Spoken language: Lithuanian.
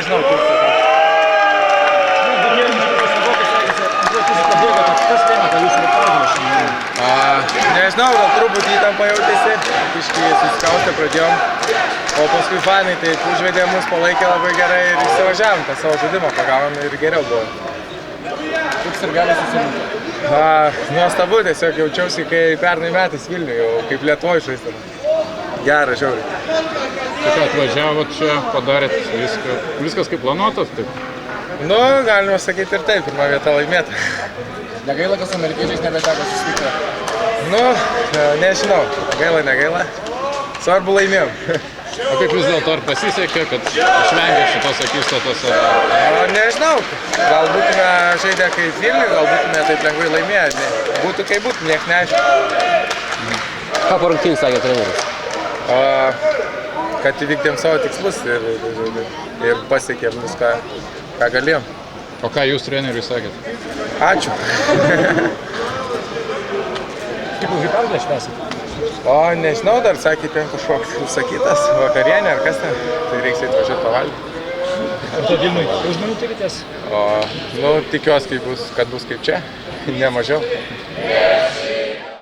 nežinau, kaip tai. Nežinau, gal truputį įtampą jautėsi, biškį susikaustę pradėjom, o paskui fanai tai užvedė mus, palaikė labai gerai ir įsivažiavom tą savo žaidimą, pagavom ir geriau buvo. Koks ir gali susirinkti? Nuostabu, tiesiog jaučiausi, kai pernai metais Vilniuje, jau kaip Lietuvoje žaistam. Geras, žiauriai. Tik atvažiavot čia, padarėt viskas kaip planuotas, taip? Nu, galima sakyti ir taip, pirma vieta laimėta. Negaila, kad su amerikiečiais nebeteko susitikti? Nu, nežinau, gaila, negaila. Svarbu laimėjom. O kaip vis dėlto ar pasisekė, kad išvengė šitos akistatos? Nežinau, gal būtume žaidę kaip Vilniuje, gal būtume taip lengvai laimėję. Būtų kaip būtų, niek neaišku. Ką po rungtynių sakė treneris? Kad įvykdėm savo tikslus ir pasiekėm viską, ką galėjom. O ką jūs treneriui sakėt? Ačiū. Kaip ilgai pergalę švęsit? O nežinau, dar sakė, ten kažkoks užsakytas vakarienė ar kas ten, tai reiks atvažiuoti pavalgyti. Ar to Vilniui jau žmonių tikitės? Nu, tikiuosi, kad bus kaip čia, ne mažiau.